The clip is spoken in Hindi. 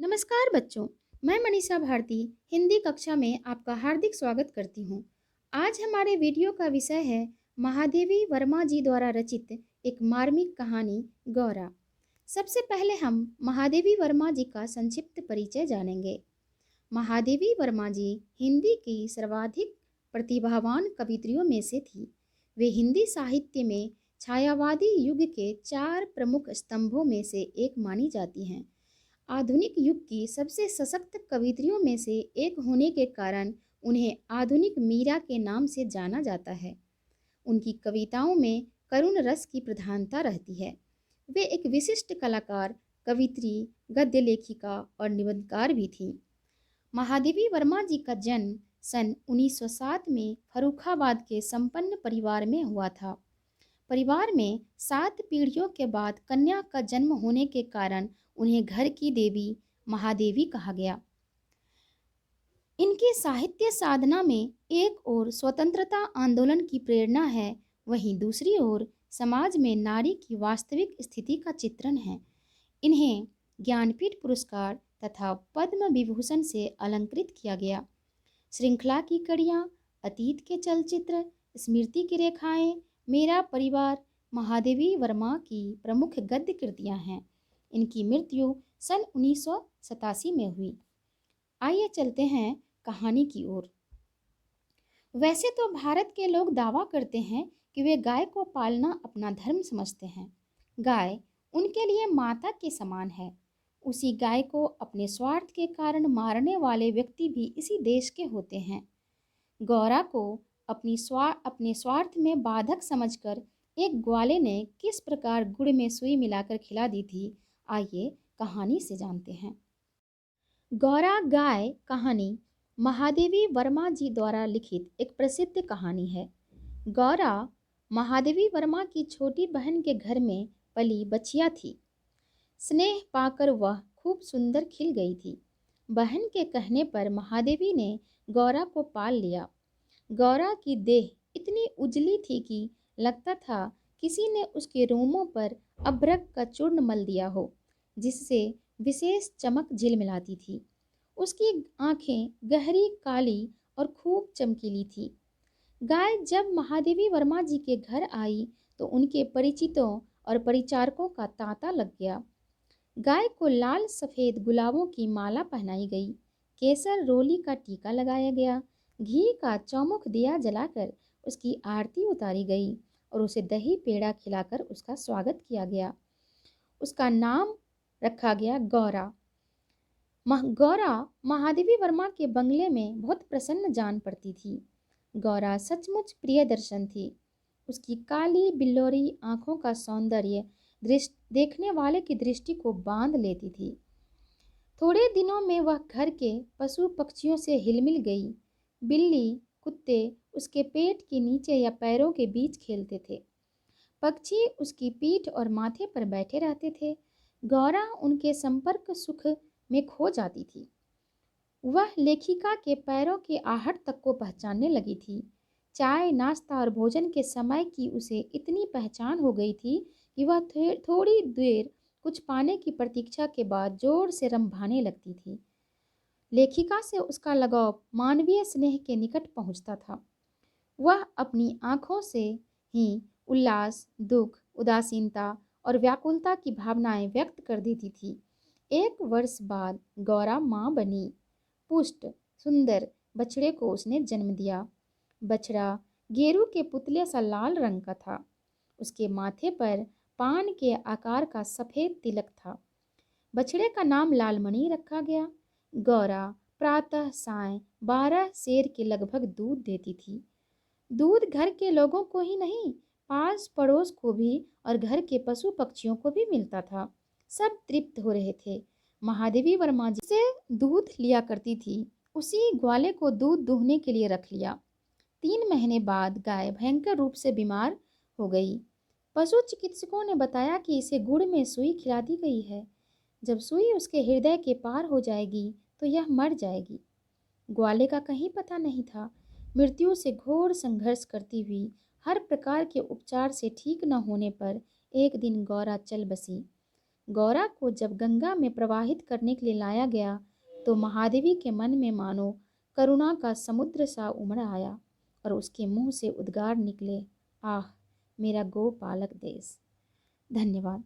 नमस्कार बच्चों। मैं मनीषा भारती हिंदी कक्षा में आपका हार्दिक स्वागत करती हूँ। आज हमारे वीडियो का विषय है महादेवी वर्मा जी द्वारा रचित एक मार्मिक कहानी गौरा। सबसे पहले हम महादेवी वर्मा जी का संक्षिप्त परिचय जानेंगे। महादेवी वर्मा जी हिंदी की सर्वाधिक प्रतिभावान कवित्रियों में से थी। वे हिंदी साहित्य में छायावादी युग के 4 प्रमुख स्तंभों में से एक मानी जाती हैं। आधुनिक युग की सबसे सशक्त कवियत्रियों में से एक होने के कारण उन्हें आधुनिक मीरा के नाम से जाना जाता है। उनकी कविताओं में करुण रस की प्रधानता रहती है। वे एक विशिष्ट कलाकार, कवियत्री, गद्य लेखिका और निबंधकार भी थीं। महादेवी वर्मा जी का जन्म सन 1907 में फर्रुखाबाद के संपन्न परिवार में हुआ था। परिवार में 7 पीढ़ियों के बाद कन्या का जन्म होने के कारण उन्हें घर की देवी महादेवी कहा गया। इनकी साहित्य साधना में एक ओर स्वतंत्रता आंदोलन की प्रेरणा है, वहीं दूसरी ओर समाज में नारी की वास्तविक स्थिति का चित्रण है। इन्हें ज्ञानपीठ पुरस्कार तथा पद्म विभूषण से अलंकृत किया गया। श्रृंखला की कड़ियाँ, अतीत के चलचित्र, स्मृति की रेखाएं, मेरा परिवार महादेवी वर्मा की प्रमुख गद्य कृतियां हैं। इनकी मृत्यु सन 1987 में हुई। आइए चलते हैं कहानी की ओर। वैसे तो भारत के लोग दावा करते हैं कि वे गाय को पालना अपना धर्म समझते हैं। गाय उनके लिए माता के समान है। उसी गाय को अपने स्वार्थ के कारण मारने वाले व्यक्ति भी इसी देश के होते हैं। गौरा को अपने स्वार्थ में बाधक समझकर एक ग्वाले ने किस प्रकार गुड़ में सुई मिलाकर खिला दी थी, आइए कहानी से जानते हैं। गौरा गाय कहानी महादेवी वर्मा जी द्वारा लिखित एक प्रसिद्ध कहानी है। गौरा महादेवी वर्मा की छोटी बहन के घर में पली बच्चिया थी। स्नेह पाकर वह खूब सुंदर खिल गई थी। बहन के कहने पर महादेवी ने गौरा को पाल लिया। गौरा की देह इतनी उजली थी कि लगता था किसी ने उसके रोमों पर अभ्रक का चूर्ण मल दिया हो, जिससे विशेष चमक झिलमिलाती थी। उसकी आंखें गहरी काली और खूब चमकीली थी। गाय जब महादेवी वर्मा जी के घर आई तो उनके परिचितों और परिचारकों का तांता लग गया। गाय को लाल सफ़ेद गुलाबों की माला पहनाई गई, केसर रोली का टीका लगाया गया, घी का चौमुख दिया जलाकर उसकी आरती उतारी गई और उसे दही पेड़ा खिलाकर उसका स्वागत किया गया। उसका नाम रखा गया गौरा। गौरा महादेवी वर्मा के बंगले में बहुत प्रसन्न जान पड़ती थी। गौरा सचमुच प्रिय दर्शन थी। उसकी काली बिल्लोरी आंखों का सौंदर्य देखने वाले की दृष्टि को बांध लेती थी। थोड़े दिनों में वह घर के पशु पक्षियों से हिलमिल गई। बिल्ली, कुत्ते उसके पेट के नीचे या पैरों के बीच खेलते थे। पक्षी उसकी पीठ और माथे पर बैठे रहते थे। गौरा उनके संपर्क सुख में खो जाती थी। वह लेखिका के पैरों की आहट तक को पहचानने लगी थी। चाय, नाश्ता और भोजन के समय की उसे इतनी पहचान हो गई थी कि वह थोड़ी देर कुछ पाने की प्रतीक्षा के बाद जोर से रंभाने लगती थी। लेखिका से उसका लगाव मानवीय स्नेह के निकट पहुंचता था। वह अपनी आंखों से ही उल्लास, दुख, उदासीनता और व्याकुलता की भावनाएं व्यक्त कर देती थी। 1 वर्ष बाद गौरा माँ बनी। पुष्ट सुंदर बछड़े को उसने जन्म दिया। बछड़ा गेरू के पुतले सा लाल रंग का था। उसके माथे पर पान के आकार का सफ़ेद तिलक था। बछड़े का नाम लालमणि रखा गया। गौरा प्रातः साय 12 सेर के लगभग दूध देती थी। दूध घर के लोगों को ही नहीं, पास पड़ोस को भी और घर के पशु पक्षियों को भी मिलता था। सब तृप्त हो रहे थे। महादेवी वर्मा जी से दूध लिया करती थी, उसी ग्वाले को दूध दूहने के लिए रख लिया। 3 महीने बाद गाय भयंकर रूप से बीमार हो गई। पशु चिकित्सकों ने बताया कि इसे गुड़ में सुई खिला दी गई है। जब सुई उसके हृदय के पार हो जाएगी तो यह मर जाएगी। ग्वाले का कहीं पता नहीं था। मृत्यु से घोर संघर्ष करती हुई, हर प्रकार के उपचार से ठीक न होने पर एक दिन गौरा चल बसी। गौरा को जब गंगा में प्रवाहित करने के लिए लाया गया तो महादेवी के मन में मानो करुणा का समुद्र सा उमड़ आया और उसके मुंह से उद्गार निकले, आह मेरा गोपालक देश। धन्यवाद।